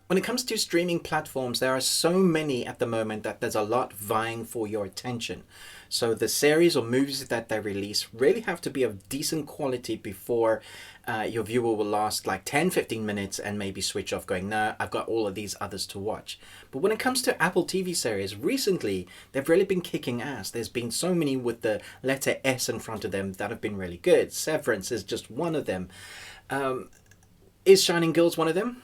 When it comes to streaming platforms, there are so many at the moment that there's a lot vying for your attention. So the series or movies that they release really have to be of decent quality before your viewer will last like 10, 15 minutes and maybe switch off going, no, I've got all of these others to watch. But when it comes to Apple TV series, recently they've really been kicking ass. There's been so many with the letter S in front of them that have been really good. Severance is just one of them. Um, is Shining Girls one of them?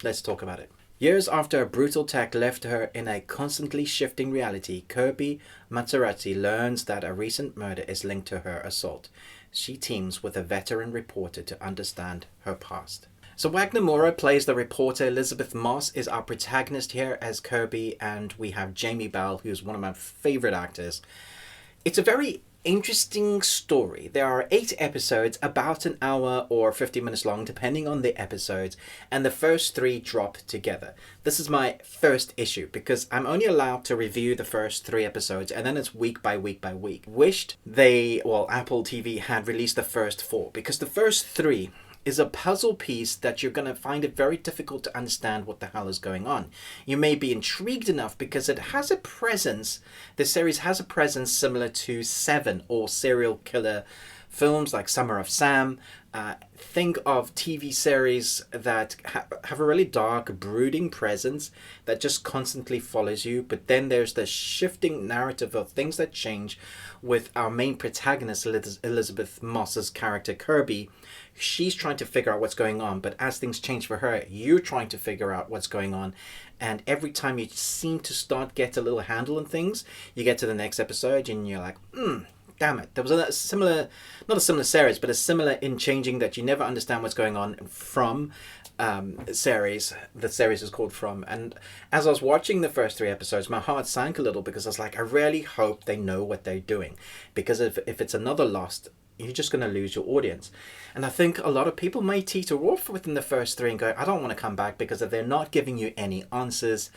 Let's talk about it. Years after a brutal attack left her in a constantly shifting reality, Kirby Matsurachi learns that a recent murder is linked to her assault. She teams with a veteran reporter to understand her past. So Wagner Moura plays the reporter. Elisabeth Moss is our protagonist here as Kirby, and we have Jamie Bell, who's one of my favorite actors. It's a very interesting story. There are 8 episodes, about an hour or 50 minutes long, depending on the episodes, and the first 3 drop together. This is my first issue because I'm only allowed to review the first 3 episodes, and then it's week by week by week. Wished Apple TV had released the first 4, because the first 3 is a puzzle piece that you're going to find it very difficult to understand what the hell is going on. You may be intrigued enough because it has a presence, the series has a presence similar to Seven or serial killer films like Summer of Sam. Think of TV series that have a really dark, brooding presence that just constantly follows you. But then there's the shifting narrative of things that change with our main protagonist, Elisabeth Moss's character, Kirby. She's trying to figure out what's going on, but as things change for her, you're trying to figure out what's going on. And every time you seem to get a little handle on things, you get to the next episode and you're like, damn it. There was a similar, not a similar series, but a similar in changing that you never understand what's going on from series. The series is called From. And as I was watching the first 3 episodes, my heart sank a little because I was like, I really hope they know what they're doing. Because if it's another Lost, you're just going to lose your audience. And I think a lot of people may teeter off within the first 3 and go, I don't want to come back, because if they're not giving you any answers,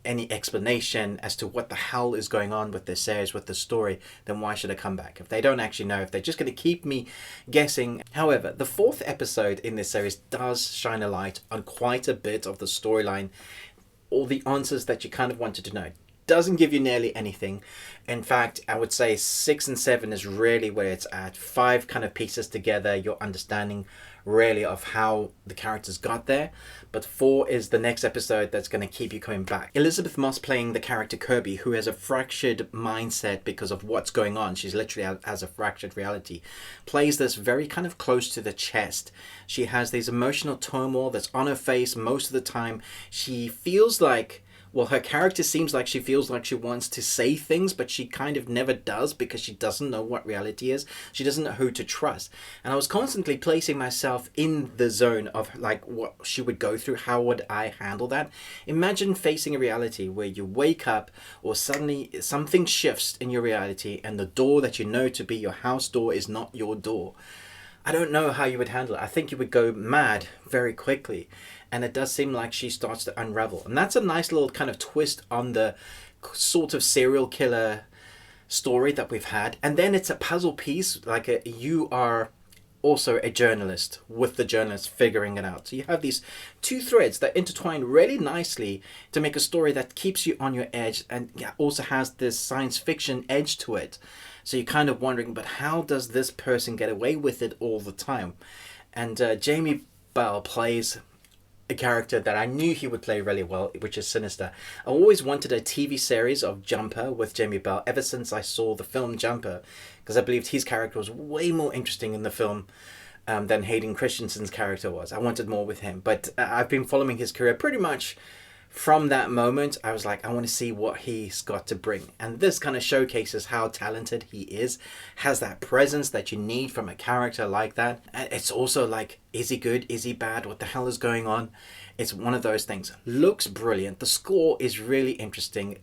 any explanation as to what the hell is going on with this series, with the story, then why should I come back? If they don't actually know, if they're just going to keep me guessing. However, the 4th episode in this series does shine a light on quite a bit of the storyline, all the answers that you kind of wanted to know. Doesn't give you nearly anything. In fact, I would say 6 and 7 is really where it's at. 5 kind of pieces together your understanding really of how the characters got there, but 4 is the next episode that's going to keep you coming back. Elisabeth Moss playing the character Kirby, who has a fractured mindset because of what's going on. She's literally has a fractured reality. Plays this very kind of close to the chest. She has these emotional turmoil that's on her face most of the time. She feels like, well, her character seems like she feels like she wants to say things, but she kind of never does because she doesn't know what reality is. She doesn't know who to trust. And I was constantly placing myself in the zone of like what she would go through. How would I handle that? Imagine facing a reality where you wake up or suddenly something shifts in your reality and the door that you know to be your house door is not your door. I don't know how you would handle it. I think you would go mad very quickly. And it does seem like she starts to unravel. And that's a nice little kind of twist on the sort of serial killer story that we've had. And then it's a puzzle piece, like you are also a journalist with the journalist figuring it out. So you have these 2 threads that intertwine really nicely to make a story that keeps you on your edge and also has this science fiction edge to it. So you're kind of wondering, but how does this person get away with it all the time? And Jamie Bell plays a character that I knew he would play really well, which is Sinister. I always wanted a TV series of Jumper with Jamie Bell ever since I saw the film Jumper, because I believed his character was way more interesting in the film than Hayden Christensen's character was. I wanted more with him, but I've been following his career pretty much from that moment. I was like, I want to see what he's got to bring. And this kind of showcases how talented he is, has that presence that you need from a character like that. And it's also like, is he good? Is he bad? What the hell is going on? It's one of those things. Looks brilliant. The score is really interesting.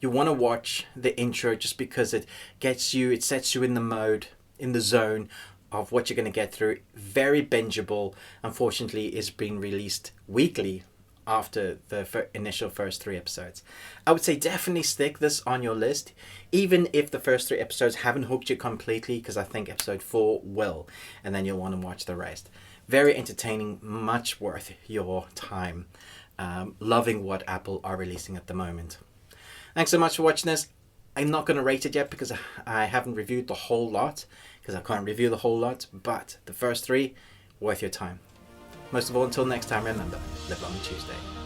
You want to watch the intro just because it sets you in the mode, in the zone of what you're going to get through. Very bingeable. Unfortunately, is being released weekly after the initial first 3 episodes. I would say definitely stick this on your list, even if the first 3 episodes haven't hooked you completely, because I think episode 4 will, and then you'll want to watch the rest. Very entertaining, much worth your time. loving what Apple are releasing at the moment. Thanks so much for watching this. I'm not going to rate it yet because I haven't reviewed the whole lot, because I can't review the whole lot, but the first 3, worth your time. Most of all, until next time, remember, live long and Tuesday.